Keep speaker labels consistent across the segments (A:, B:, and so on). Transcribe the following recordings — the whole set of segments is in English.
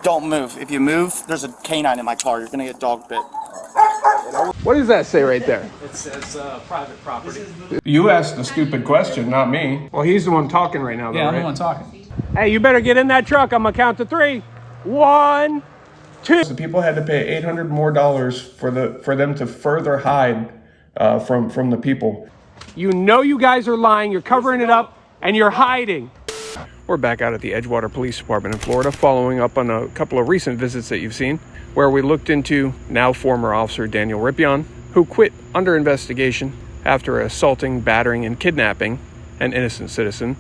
A: Don't move. If you move, there's a canine in my car. You're gonna get dog bit.
B: What does that say right there?
C: It says private property.
B: You asked the stupid question, not me. Well, he's the one talking right now, though,
C: Yeah, I'm
B: right?
C: the one talking.
B: Hey, you better get in that truck. I'm gonna count to 3. 1, 2. The people had to pay $800 more for them to further hide from the people. You know you guys are lying. You're covering it up, and you're hiding. We're back out at the Edgewater Police Department in Florida, following up on a couple of recent visits that you've seen, where we looked into now former officer Daniel Rippeon, who quit under investigation after assaulting, battering, and kidnapping an innocent citizen,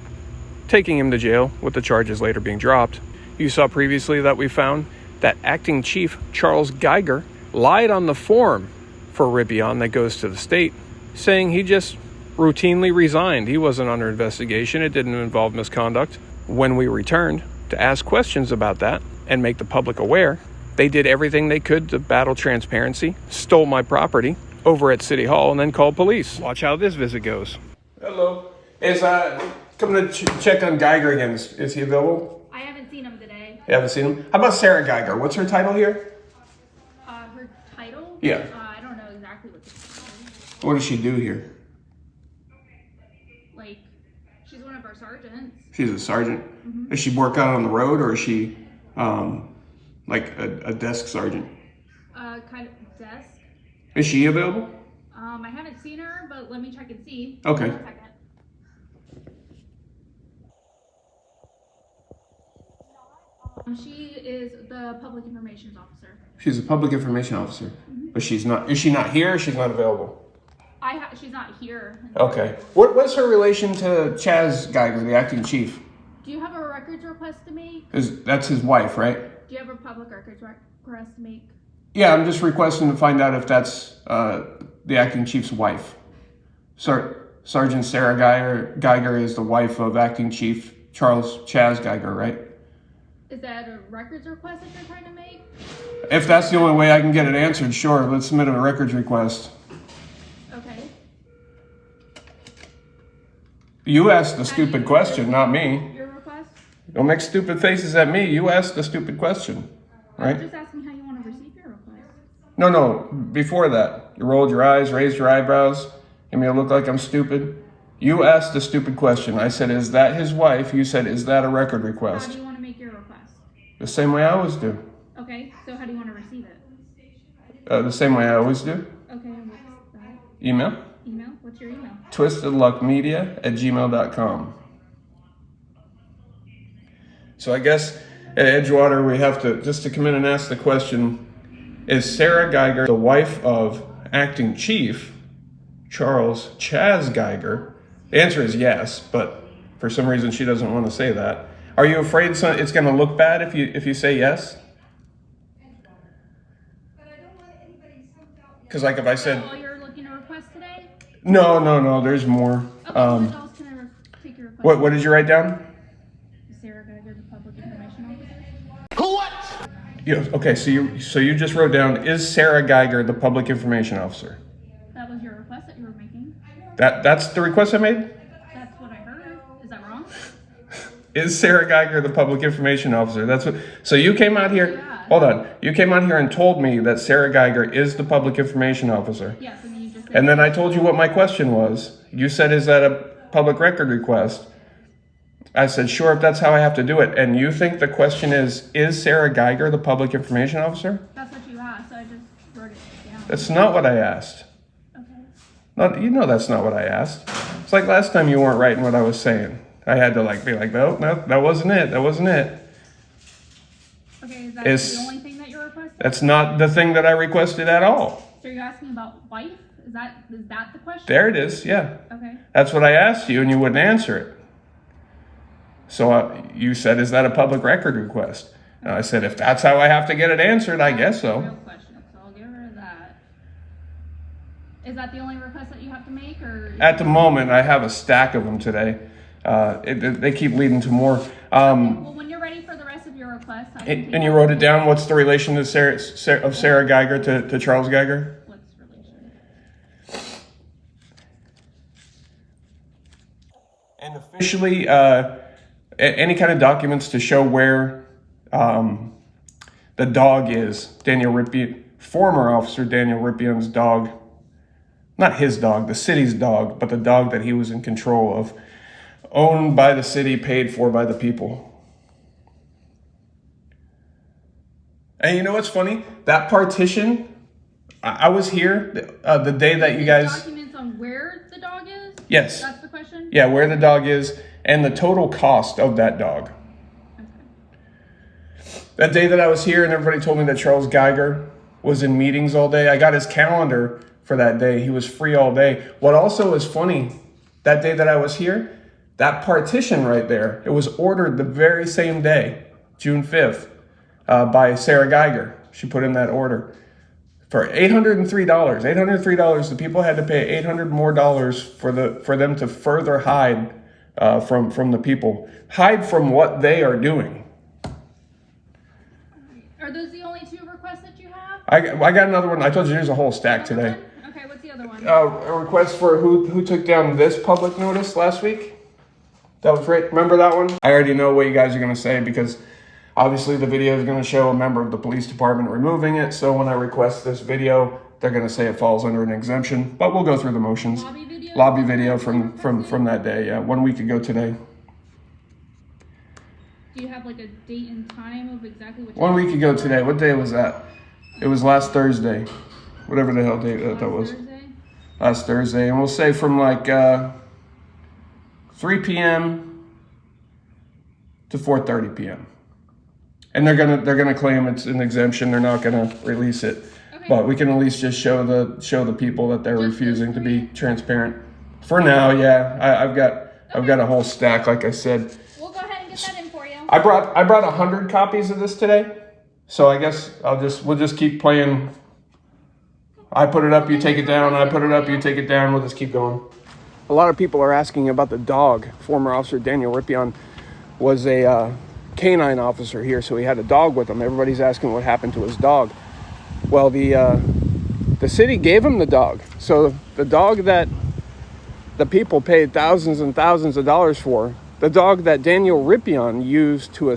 B: taking him to jail with the charges later being dropped. You saw previously that we found that Acting Chief Chas Geiger lied on the form for Rippeon that goes to the state, saying he just routinely resigned. He wasn't under investigation. It didn't involve misconduct. When we returned to ask questions about that and make the public aware, they did everything they could to battle transparency, stole my property over at City Hall, and then called police. Watch how this visit goes. Hello. Is coming to check on Geiger again. Is he available?
D: I haven't seen him today.
B: You haven't seen him? How about Sara Geiger? What's her title here?
D: Her title?
B: Yeah.
D: I don't know exactly what the title is.
B: What does she do here?
D: Like, she's one of our sergeants.
B: She's a sergeant.
D: Mm-hmm.
B: Does she work out on the road, or is she like a desk sergeant?
D: Kind of desk.
B: Is she available?
D: I haven't seen her, but let me check and see.
B: Okay.
D: 1 second. She is the public information officer.
B: She's a public information officer, but she's not. Is she not here? Or she's not available.
D: She's not here.
B: Okay. What's her relation to Chas Geiger, the acting chief?
D: Do you have a records request to make?
B: That's his wife, right?
D: Do you have a public records request to make?
B: Yeah, I'm just requesting to find out if that's the acting chief's wife. Sergeant Sara Geiger is the wife of acting chief Chas Geiger, right?
D: Is that a records request that you're trying to make?
B: If that's the only way I can get it answered, sure. Let's submit a records request.
D: Okay.
B: You asked the stupid question, not me.
D: Your request?
B: Don't make stupid faces at me. You asked the stupid question, right?
D: I'm just asking how you want to receive your request.
B: No, before that. You rolled your eyes, raised your eyebrows, gave me a look like I'm stupid. You asked the stupid question. I said, is that his wife? You said, is that a record
D: How
B: request?
D: do you want to make your request?
B: The same way I always do.
D: Okay, so how do you want to receive it?
B: The same way I always do.
D: Okay, and what's that?
B: Email?
D: Email? What's your email?
B: twistedluckmedia@gmail.com. So I guess at Edgewater we have to, just to come in and ask the question, is Sara Geiger the wife of acting chief Chas Geiger? The answer is yes, but for some reason she doesn't want to say that. Are you afraid it's going to look bad if you say yes? Because like if I said...
D: All you're looking to request today?
B: No, there's more.
D: Okay, what else can I take your request?
B: What did you write down?
D: Sara Geiger, the public information officer.
A: What?
B: Yeah, okay, so you just wrote down, is Sara Geiger the public information officer?
D: That was your request that you were making.
B: That's the request I made?
D: That's what I heard. Is that wrong?
B: Is Sara Geiger the public information officer? That's what. So you came out here.
D: Yeah.
B: Hold on. You came out here and told me that Sara Geiger is the public information officer.
D: Yes, and then you just said
B: And then I told you what my question was. You said, is that a public record request? I said, sure, if that's how I have to do it. And you think the question is Sara Geiger the public information officer?
D: that's what you asked, so I just wrote it down.
B: That's not what I asked.
D: Okay.
B: You know that's not what I asked. It's like last time you weren't writing what I was saying. I had to be like, no, that wasn't it. That wasn't it.
D: Okay, is that
B: Is-
D: the only thing that you're requesting?
B: That's not the thing that I requested at all.
D: So you're asking about wife? Is that the question?
B: There it is, yeah.
D: Okay.
B: That's what I asked you, and you wouldn't answer it. So you said, is that a public record request? And I said, if that's how I have to get it answered, I guess
D: Real
B: so.
D: question, so I'll give her that. Is that the only request that you have to make, or?
B: At the moment, I have a stack of them today. They keep leading to more.
D: Well, when you're ready for the rest of your request, I can
B: And you wrote it down. What's the relation to Sara Geiger to Chas Geiger?
D: What's relation?
B: And officially, any kind of documents to show where the dog is. Daniel Rippeon, former officer Daniel Rippeon's dog. Not his dog, the city's dog, but the dog that he was in control of. Owned by the city, paid for by the people. And you know what's funny? That partition, I was here the day that you guys...
D: Documents on where the dog is?
B: Yes.
D: That's the question?
B: Yeah, where the dog is and the total cost of that dog. Okay. That day that I was here and everybody told me that Chas Geiger was in meetings all day, I got his calendar for that day. He was free all day. What also is funny, that day that I was here, that partition right there, it was ordered the very same day, June 5th, by Sara Geiger. She put in that order for $803. $803. The people had to pay $800 more for them to further hide from the people. Hide from what they are doing.
D: Are those the only 2 requests that you have?
B: I got another one. I told you there's a whole stack today.
D: Okay, what's the other one?
B: A request for who took down this public notice last week. That was right. Remember that one? I already know what you guys are going to say because obviously the video is going to show a member of the police department removing it. So when I request this video, they're going to say it falls under an exemption. But we'll go through the motions. Lobby video from that day. Yeah, 1 week ago today.
D: Do you have like a date and time of exactly which?
B: 1 week ago today. What day was that? It was last Thursday. Whatever the hell date that was.
D: Thursday?
B: Last Thursday. And we'll say from like 3 p.m. to 4:30 p.m. And they're gonna claim it's an exemption. They're not gonna release it, okay. But we can at least just show the people that they're refusing to be transparent. For now, yeah. I've got a whole stack, like I said.
D: We'll go ahead and get that in for you.
B: I brought 100 copies of this today, so I guess we'll just keep playing. I put it up, you take it down. I put it up, you take it down. We'll just keep going. A lot of people are asking about the dog. Former officer Daniel Rippeon was a canine officer here, so he had a dog with him. Everybody's asking what happened to his dog. Well, the city gave him the dog. So the dog that the people paid thousands and thousands of dollars for, the dog that Daniel Rippeon used to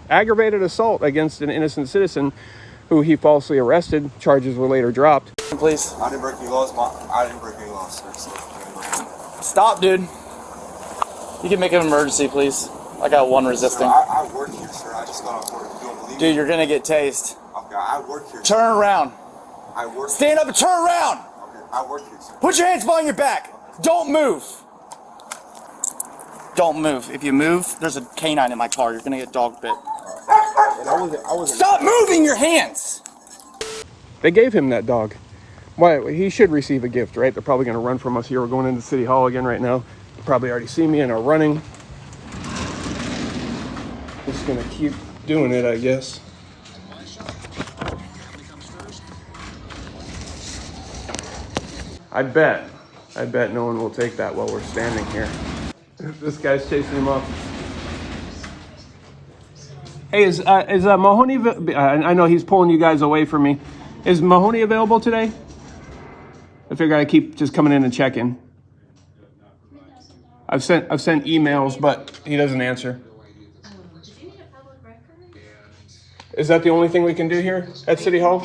B: aggravated assault against an innocent citizen who he falsely arrested. Charges were later dropped.
A: Please.
E: I didn't break any laws. I didn't break any laws, sir. So.
A: Stop, dude. You can make an emergency, please. I got one resisting.
E: Sir, I work here, sir. I just got off work. You don't believe me?
A: Dude, you're gonna get tased.
E: Okay, I work here.
A: Turn around.
E: I work.
A: Stand up and turn around.
E: Okay, I work here, sir.
A: Put your hands behind your back. Don't move. Don't move. If you move, there's a canine in my car. You're gonna get dog bit.
E: I wasn't.
A: Stop moving your hands.
B: They gave him that dog. Why? He should receive a gift, right? They're probably going to run from us here. We're going into City Hall again right now. You probably already see me and are running. Just going to keep doing it, I guess. I bet no one will take that while we're standing here. This guy's chasing him off. Hey, is Mahoney? I know he's pulling you guys away from me. Is Mahoney available today? I figure I keep just coming in and checking. I've sent emails, but he doesn't answer. Is that the only thing we can do here at City Hall?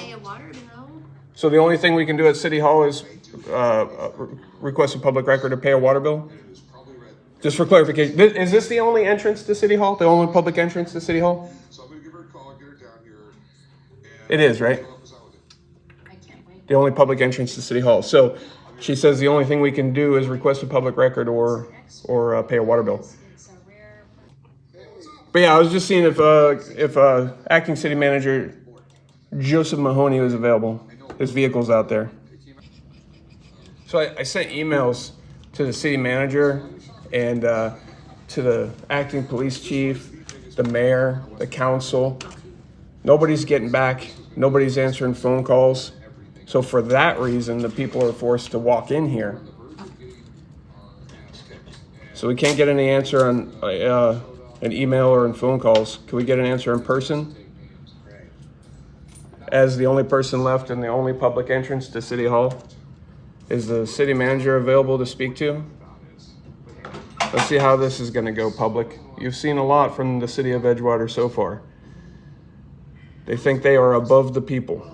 B: So the only thing we can do at City Hall is request a public record to pay a water bill? Just for clarification, is this the only entrance to City Hall? The only public entrance to City Hall?
F: So I'm going to give her a call, get her down here.
B: It is, right? The only public entrance to City Hall. So she says the only thing we can do is request a public record or pay a water bill. But yeah, I was just seeing if acting city manager Joseph Mahoney was available. His vehicle's out there. So I sent emails to the city manager and to the acting police chief, the mayor, the council. Nobody's getting back. Nobody's answering phone calls. So for that reason, the people are forced to walk in here. So we can't get any answer on an email or in phone calls. Can we get an answer in person? As the only person left and the only public entrance to City Hall, is the city manager available to speak to? Let's see how this is going to go public. You've seen a lot from the city of Edgewater so far. They think they are above the people.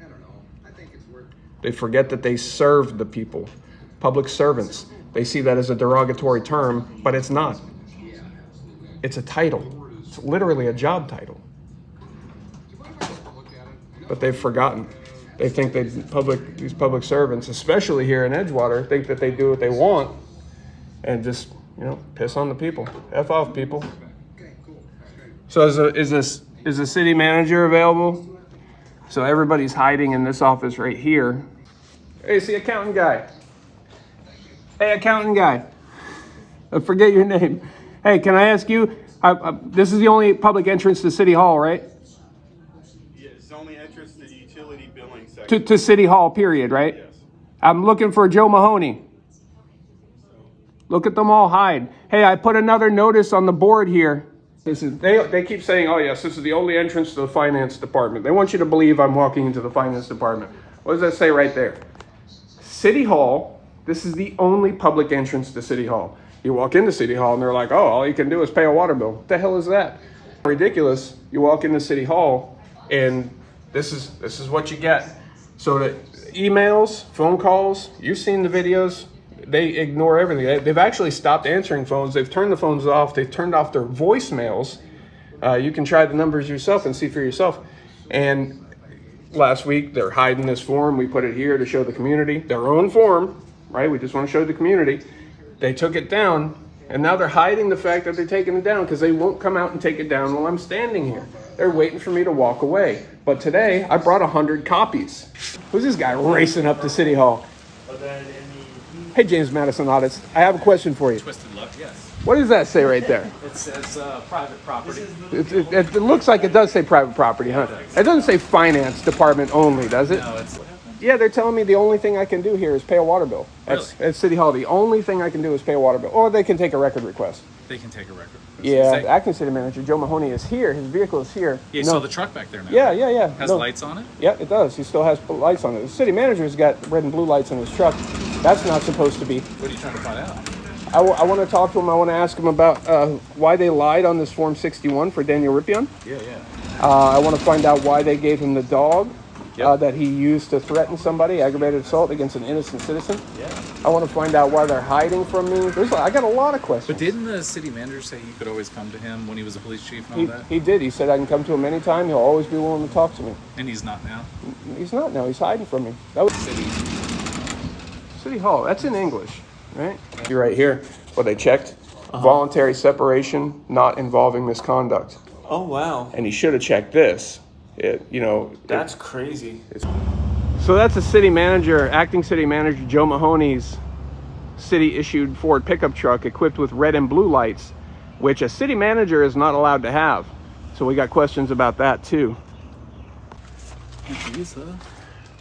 F: I don't know. I think it's worth.
B: They forget that they serve the people. Public servants. They see that as a derogatory term, but it's not. It's a title. It's literally a job title. But they've forgotten. They think these public servants, especially here in Edgewater, think that they do what they want and just, piss on the people. F off, people. So is the city manager available? So everybody's hiding in this office right here. Hey, it's the accountant guy. Hey, accountant guy. I forget your name. Hey, can I ask you, this is the only public entrance to City Hall, right?
G: Yeah, it's the only entrance to the utility billing section.
B: To City Hall, period, right?
G: Yes.
B: I'm looking for Joe Mahoney. Look at them all hide. Hey, I put another notice on the board here. They keep saying, oh yes, this is the only entrance to the finance department. They want you to believe I'm walking into the finance department. What does that say right there? City Hall, this is the only public entrance to City Hall. You walk into City Hall and they're like, oh, all you can do is pay a water bill. What the hell is that? Ridiculous. You walk into City Hall and this is what you get. So the emails, phone calls, you've seen the videos. They ignore everything. They've actually stopped answering phones. They've turned the phones off. They've turned off their voicemails. You can try the numbers yourself and see for yourself. And last week, they're hiding this form. We put it here to show the community. Their own form, right? We just want to show the community. They took it down, and now they're hiding the fact that they're taking it down because they won't come out and take it down while I'm standing here. They're waiting for me to walk away. But today, I brought 100 copies. Who's this guy racing up to City Hall? Hey, James Madison Audits, I have a question for you.
C: Twisted luck, yes.
B: What does that say right there?
C: It says private property.
B: It looks like it does say private property, huh? It doesn't say finance department only, does it?
C: No, it's...
B: Yeah, they're telling me the only thing I can do here is pay a water bill.
C: Really?
B: At City Hall, the only thing I can do is pay a water bill. Or they can take a record request.
C: They can take a record.
B: Yeah, the acting city manager, Joe Mahoney, is here. His vehicle is here.
C: Yeah, you saw the truck back there now.
B: Yeah.
C: Has lights on it?
B: Yeah, it does. He still has lights on it. The city manager's got red and blue lights on his truck. That's not supposed to be.
C: What are you trying to find out?
B: I want to talk to him. I want to ask him about why they lied on this Form 61 for Daniel Rippeon.
C: Yeah.
B: I want to find out why they gave him the dog that he used to threaten somebody, aggravated assault against an innocent citizen.
C: Yeah.
B: I want to find out why they're hiding from me. I got a lot of questions.
C: But didn't the city manager say you could always come to him when he was a police chief and all that?
B: He did. He said I can come to him anytime. He'll always be willing to talk to me.
C: And he's not now?
B: He's not now. He's hiding from me. That was City Hall. That's in English, right? You're right here. Well, they checked. Voluntary separation not involving misconduct.
A: Oh, wow.
B: And he should have checked this.
A: That's crazy.
B: So that's the city manager, acting city manager Joe Mahoney's city-issued Ford pickup truck equipped with red and blue lights, which a city manager is not allowed to have. So we got questions about that too.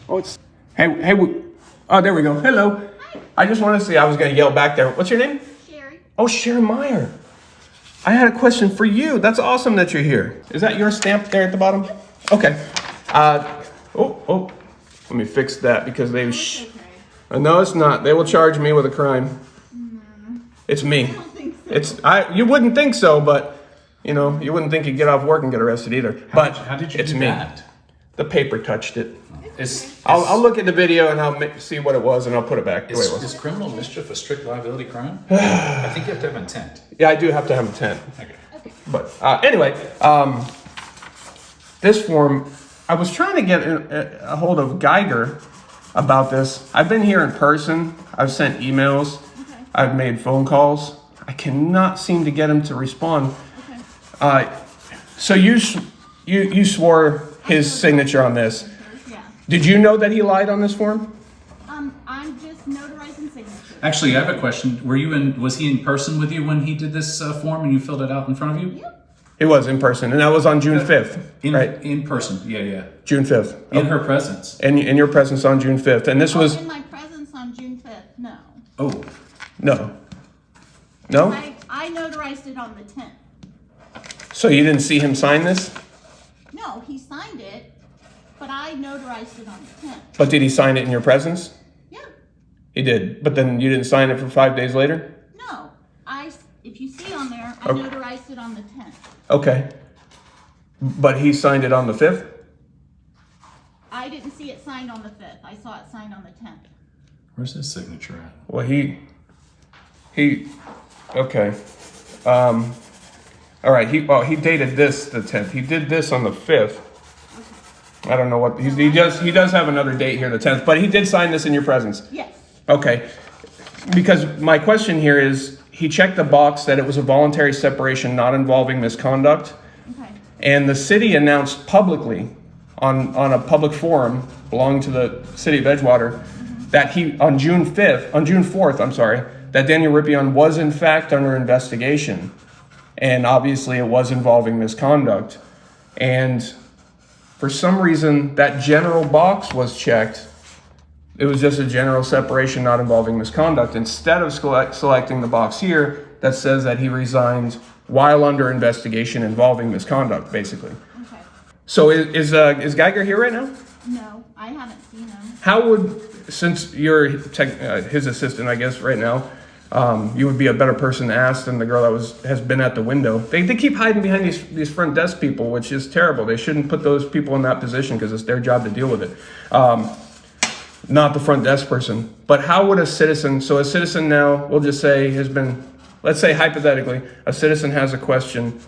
B: Oh, it's oh, there we go. Hello. I just want to see. I was going to yell back there. What's your name?
D: Sherry.
B: Oh, Sherry Meyer. I had a question for you. That's awesome that you're here. Is that your stamp there at the bottom? Okay. Let me fix that because they... No, it's not. They will charge me with a crime. It's me.
D: I don't think so.
B: You wouldn't think so, but you wouldn't think you'd get off work and get arrested either.
C: How did you
B: it's
C: do
B: me.
C: that?
B: The paper touched it. I'll look at the video and I'll see what it was and I'll put it back the way it was.
C: Is criminal mischief a strict liability crime? I think you have to have intent.
B: Yeah, I do have to have intent.
C: Okay.
B: But anyway, this form, I was trying to get a hold of Geiger about this. I've been here in person. I've sent emails.
D: Okay.
B: I've made phone calls. I cannot seem to get him to respond.
D: Okay.
B: So you swore his signature on this.
D: Yeah.
B: Did you know that he lied on this form?
D: I'm just notarizing signatures.
C: Actually, I have a question. Was he in person with you when he did this form and you filled it out in front of you?
D: Yep.
B: It was in person, and that was on June 5th, right?
C: In person, yeah.
B: June 5th.
C: In her presence.
B: And in your presence on June 5th. And this was...
D: In my presence on June 5th, no.
C: Oh.
B: No. No?
D: I notarized it on the 10th.
B: So you didn't see him sign this?
D: No, he signed it, but I notarized it on the 10th.
B: But did he sign it in your presence?
D: Yeah.
B: He did. But then you didn't sign it for 5 days later?
D: No, if you see on there, I
B: Okay.
D: notarized it on the 10th.
B: Okay. But he signed it on the 5th?
H: I didn't see it signed on the 5th. I saw it signed on the 10th.
C: Where's his signature at?
B: Well, okay. All right, he dated this the 10th. He did this on the 5th. I don't know what, he does have another date here, the 10th, but he did sign this in your presence.
H: Yes.
B: Okay, because my question here is, he checked the box that it was a voluntary separation not involving misconduct.
H: Okay.
B: And the city announced publicly on a public forum belonging to the city of Edgewater that on June 4th, that Daniel Rippeon was in fact under investigation. And obviously it was involving misconduct. And for some reason, that general box was checked. It was just a general separation not involving misconduct, instead of selecting the box here that says that he resigned while under investigation involving misconduct, basically.
H: Okay.
B: So is Geiger here right now?
H: No, I haven't seen him.
B: How would, since you're his assistant, I guess, right now, you would be a better person to ask than the girl that has been at the window. They keep hiding behind these front desk people, which is terrible. They shouldn't put those people in that position because it's their job to deal with it. Not the front desk person. But how would a citizen, so a citizen now, we'll just say let's say hypothetically, a citizen has a question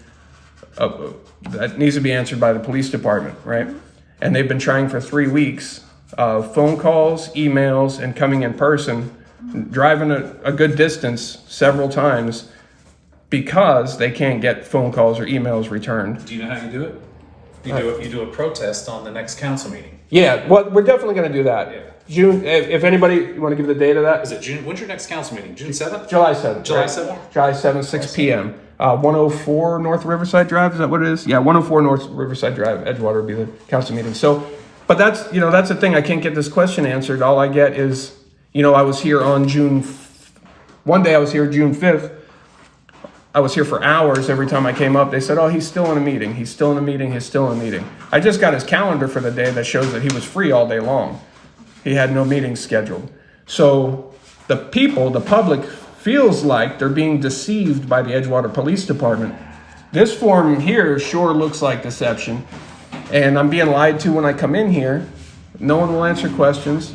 B: that needs to be answered by the police department, right? And they've been trying for 3 weeks, phone calls, emails, and coming in person, driving a good distance several times because they can't get phone calls or emails returned.
C: Do you know how you do it? You do a protest on the next council meeting.
B: Yeah, well, we're definitely going to do that.
C: Yeah.
B: June, if anybody, you want to give the date of that?
C: Is it June? When's your next council meeting? June 7th?
B: July 7th.
C: July
B: right?
C: 7th?
B: July 7th, 6 p.m. 104 North Riverside Drive, is that what it is? Yeah, 104 North Riverside Drive, Edgewater would be the council meeting. So, but that's the thing, I can't get this question answered. All I get is, I was here on one day I was here June 5th. I was here for hours every time I came up. They said, oh, he's still in a meeting. He's still in a meeting. He's still in a meeting. I just got his calendar for the day that shows that he was free all day long. He had no meetings scheduled. So the public feels like they're being deceived by the Edgewater Police Department. This form here sure looks like deception. And I'm being lied to when I come in here. No one will answer questions.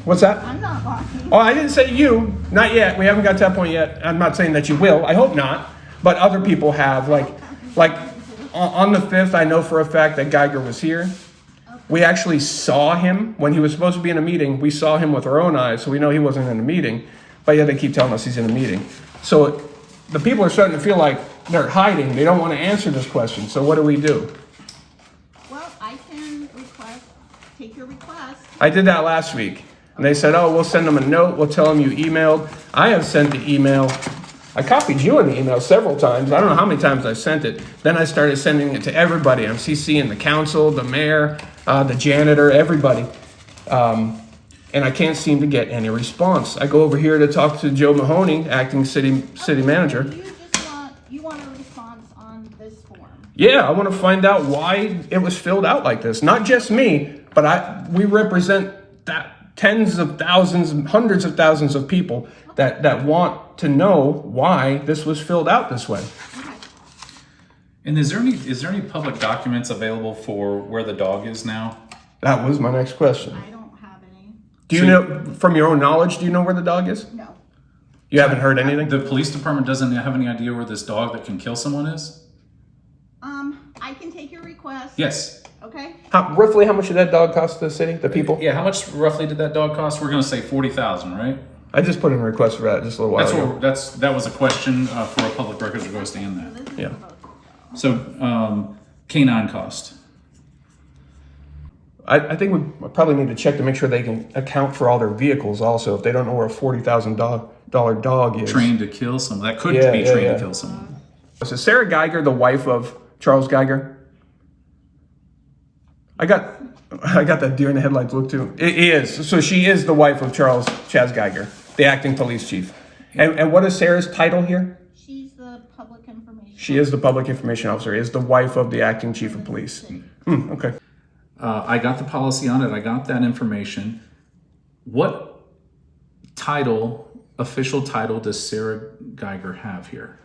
B: What's that?
H: I'm not lying.
B: Oh, I didn't say you. Not yet. We haven't got to that point yet. I'm not saying that you will. I hope not. But other people have. Like on the 5th, I know for a fact that Geiger was here. We actually saw him when he was supposed to be in a meeting. We saw him with our own eyes, so we know he wasn't in a meeting. But yeah, they keep telling us he's in a meeting. So the people are starting to feel like they're hiding. They don't want to answer this question. So what do we do?
H: Well, I can take your request.
B: I did that last week. And they said, oh, we'll send them a note. We'll tell them you emailed. I have sent the email. I copied you in the email several times. I don't know how many times I sent it. Then I started sending it to everybody. I'm CCing the council, the mayor, the janitor, everybody. And I can't seem to get any response. I go over here to talk to Joe Mahoney, acting city manager.
H: You want a response on this form?
B: Yeah, I want to find out why it was filled out like this. Not just me, but we represent that tens of thousands, hundreds of thousands of people that want to know why this was filled out this way.
H: Okay.
C: And is there any public documents available for where the dog is now?
B: That was my next question.
H: I don't have any.
B: Do you know, from your own knowledge, do you know where the dog is?
H: No.
B: You haven't heard anything?
C: The police department doesn't have any idea where this dog that can kill someone is?
H: I can take your request.
C: Yes.
H: Okay.
B: Roughly how much did that dog cost the city, the people?
C: Yeah, how much roughly did that dog cost? We're going to say $40,000, right?
B: I just put in a request for that just a little while ago.
C: That was a question for a public record to go stand that.
B: Yeah.
C: So, canine cost.
B: I think we probably need to check to make sure they can account for all their vehicles also, if they don't know where a $40,000 dog is.
C: Trained to kill someone. That could be trained to kill someone.
B: So Sara Geiger, the wife of Charles Geiger? I got that deer in the headlights look too. It is. So she is the wife of Chas Geiger, the acting police chief. And what is Sarah's title here?
H: She's the public information.
B: She is the public information officer, is the wife of the acting chief of police. Okay.
C: I got the policy on it. I got that information. What official title does Sara Geiger have here?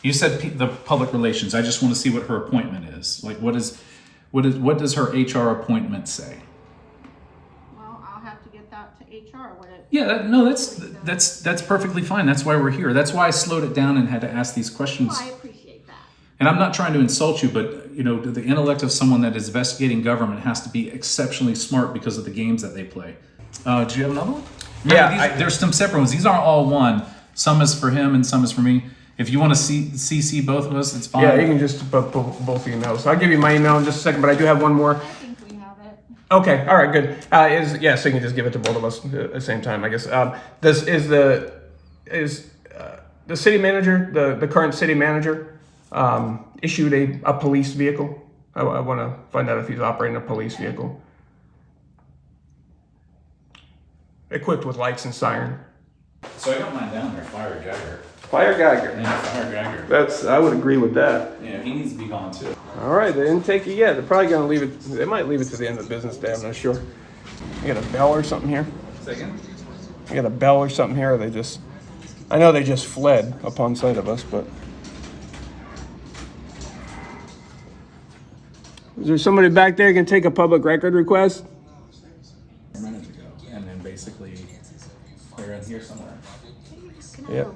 C: You said the public relations. I just want to see what her appointment is. Like, what does her HR appointment say?
H: Well, I'll have to get that to HR.
C: That's perfectly fine. That's why we're here. That's why I slowed it down and had to ask these questions.
H: Well, I appreciate that.
C: And I'm not trying to insult you, but you know, the intellect of someone that is investigating government has to be exceptionally smart because of the games that they play. Do you have another one?
B: Yeah,
C: There's some separate ones. These aren't all one. Some is for him and some is for me. If you want to CC both of us, it's fine.
B: Yeah, you can just put both emails. I'll give you my email in just a second, but I do have one more.
H: I think we have it.
B: Okay, all right, good. So you can just give it to both of us at the same time, I guess. This is the city manager, the current city manager, issued a police vehicle. I want to find out if he's operating a police vehicle, equipped with lights and siren.
C: So I got mine down there, Fire Geiger.
B: Fire Geiger.
C: Yeah, Fire Geiger.
B: I would agree with that.
C: Yeah, he needs to be gone too.
B: All right, they didn't take it yet. They're probably gonna leave it. They might leave it to the end of the business day. I'm not sure. You got a bell or something here?
C: Second?
B: You got a bell or something here? Or they just, I know they just fled upon sight of us, but. Is there somebody back there who can take a public record request?
C: Minutes ago, and then basically they're in here somewhere.
B: Yep.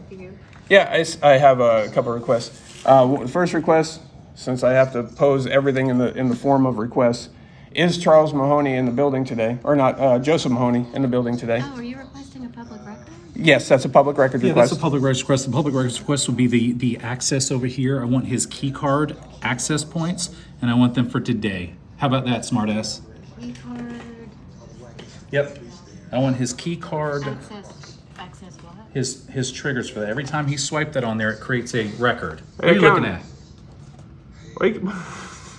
B: Yeah, I have a couple of requests. The first request, since I have to pose everything in the form of requests, is Charles Mahoney in the building today, or not? Joseph Mahoney in the building today?
I: Oh, are you requesting a public record?
B: Yes, that's a public record
C: Yeah,
B: request.
C: that's a public records request. The public records request would be the access over here. I want his key card access points, and I want them for today. How about that, smartass?
I: Key card.
C: Yep. I want his key card,
I: Access what?
C: his triggers for that. Every time he swiped that on there, it creates a record. What
B: Hey,
C: are you looking
B: County.
C: at?
B: Wait.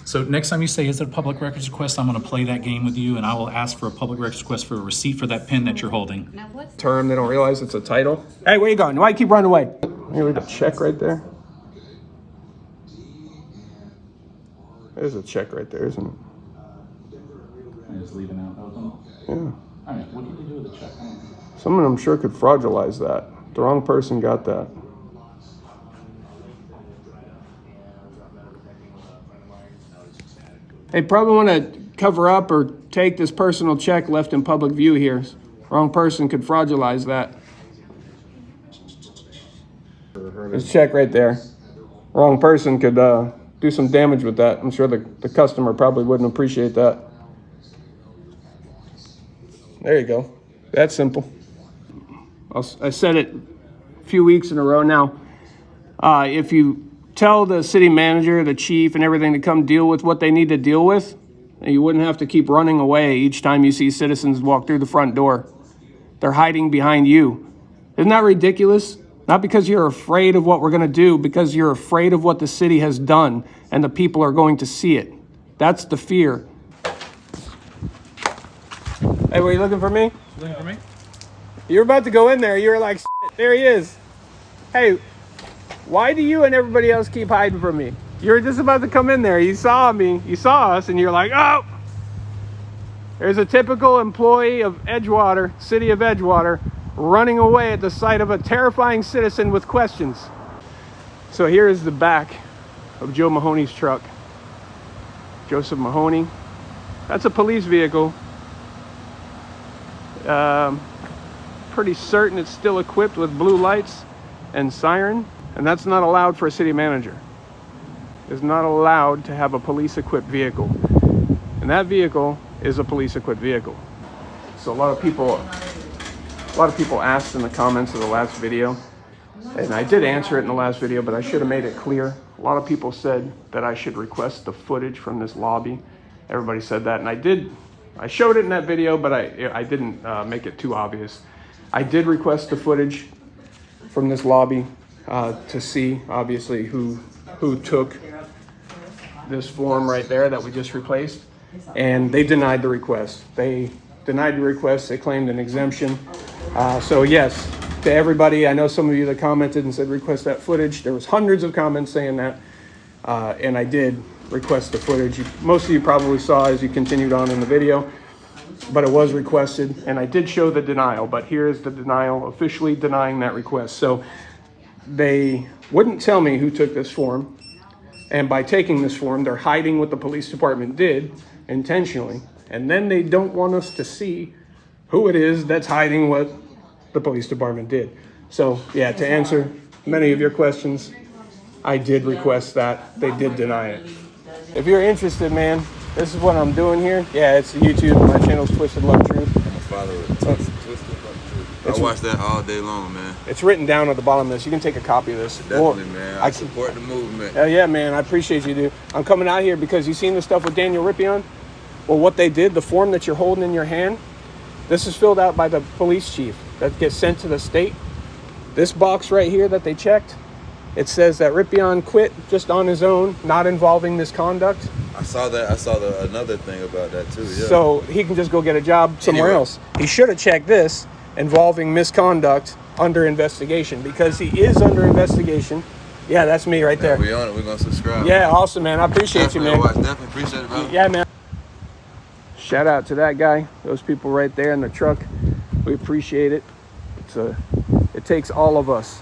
C: So next time you say, is it a public records request, I'm going to play that game with you, and I will ask for a public records request for a receipt for that pen that you're holding.
I: Now what's
B: Term, they don't realize it's a title. Hey, where you going? Why you keep running away? Here we got a check right there. There's a check right there, isn't it?
C: I'm just leaving out open.
B: Yeah.
C: All right, what did you do with the check? I don't know.
B: Someone I'm sure could fraudulentize that. The wrong person got that. They probably want to cover up or take this personal check left in public view here. Wrong person could fraudulentize that. This check right there. Wrong person could do some damage with that. I'm sure the customer probably wouldn't appreciate that. There you go. That's simple. I said it a few weeks in a row now. If you tell the city manager, the chief, and everything to come deal with what they need to deal with, and you wouldn't have to keep running away each time you see citizens walk through the front door. They're hiding behind you. Isn't that ridiculous? Not because you're afraid of what we're going to do, because you're afraid of what the city has done and the people are going to see it. That's the fear. Hey, were you looking for me?
C: Looking for me?
B: You were about to go in there. You were like, shit, there he is. Hey, why do you and everybody else keep hiding from me? You were just about to come in there. You saw me. You saw us, and you're like, oh! There's a typical employee of Edgewater, city of Edgewater, running away at the sight of a terrifying citizen with questions. So here is the back of Joe Mahoney's truck. Joseph Mahoney. That's a police vehicle. Pretty certain it's still equipped with blue lights and siren, and that's not allowed for a city manager. Is not allowed to have a police-equipped vehicle, and that vehicle is a police-equipped vehicle. So a lot of people asked in the comments of the last video, and I did answer it in the last video, but I should have made it clear. A lot of people said that I should request the footage from this lobby. Everybody said that, and I did. I showed it in that video, but I didn't make it too obvious. I did request the footage from this lobby to see, obviously, who took this form right there that we just replaced, and they denied the request. They denied the request. They claimed an exemption. So yes, to everybody, I know some of you that commented and said request that footage. There was hundreds of comments saying that, and I did request the footage. Most of you probably saw as you continued on in the video, but it was requested, and I did show the denial, but here is the denial, officially denying that request. So they wouldn't tell me who took this form. And by taking this form, they're hiding what the police department did intentionally. And then they don't want us to see who it is that's hiding what the police department did. So, yeah, to answer many of your questions, I did request that. They did deny it. If you're interested, man, this is what I'm doing here. Yeah, it's YouTube. My channel's Twisted Love Truth.
J: I'm a follower of Twisted Love Truth. I watch that all day long, man.
B: It's written down at the bottom of this. You can take a copy of this.
J: Definitely, man. I support the movement.
B: Yeah, man. I appreciate you, dude. I'm coming out here because you seen the stuff with Daniel Rippeon? Well, what they did, the form that you're holding in your hand, this is filled out by the police chief that gets sent to the state. This box right here that they checked, it says that Rippeon quit just on his own, not involving misconduct.
J: I saw that. I saw another thing about that too. Yeah.
B: So he can just go get a job somewhere else. He should have checked this, involving misconduct under investigation, because he is under investigation. Yeah, that's me right there.
J: We on it. We're gonna subscribe.
B: Yeah, awesome, man. I appreciate you, man.
J: Definitely appreciate it, bro.
B: Yeah, man. Shout out to that guy, those people right there in the truck. We appreciate it. It takes all of us,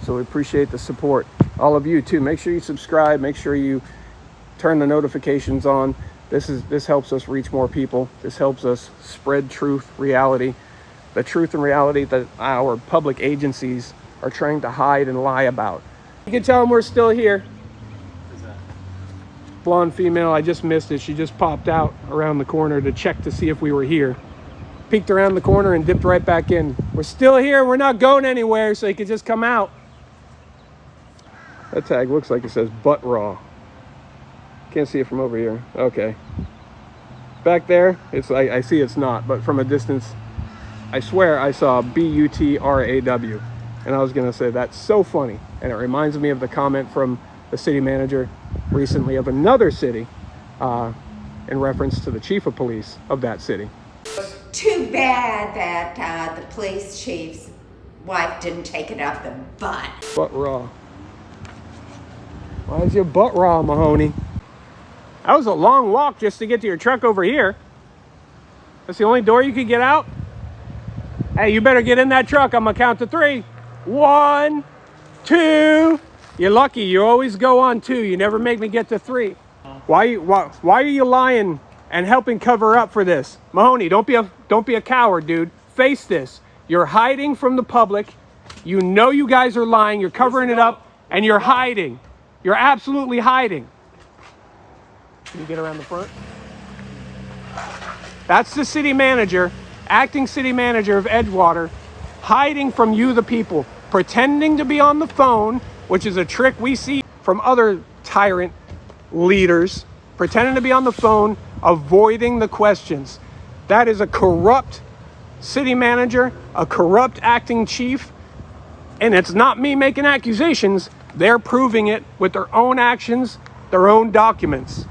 B: so we appreciate the support. All of you too. Make sure you subscribe. Make sure you turn the notifications on. This helps us reach more people. This helps us spread truth, reality, the truth and reality that our public agencies are trying to hide and lie about. You can tell them we're still here. Blonde female, I just missed it. She just popped out around the corner to check to see if we were here. Peeked around the corner and dipped right back in. We're still here. We're not going anywhere, so you can just come out. That tag looks like it says butt raw. Can't see it from over here. Okay. Back there, it's like I see it's not, but from a distance, I swear I saw B-U-T-R-A-W. And I was gonna say that's so funny. And it reminds me of the comment from the city manager recently of another city in reference to the chief of police of that city.
K: Too bad that the police chief's wife didn't take it up the butt.
B: Butt raw. Why is your butt raw, Mahoney? That was a long walk just to get to your truck over here. That's the only door you could get out? Hey, you better get in that truck. I'm gonna count to 3. 1, 2. You're lucky. You always go on 2. You never make me get to 3. Why are you lying and helping cover up for this? Mahoney, don't be a coward, dude. Face this. You're hiding from the public. You know you guys are lying. You're covering it up, and you're hiding. You're absolutely hiding. Can you get around the front? That's the city manager, acting city manager of Edgewater, hiding from you, the people, pretending to be on the phone, which is a trick we see from other tyrant leaders, pretending to be on the phone, avoiding the questions. That is a corrupt city manager, a corrupt acting chief, and it's not me making accusations. They're proving it with their own actions, their own documents.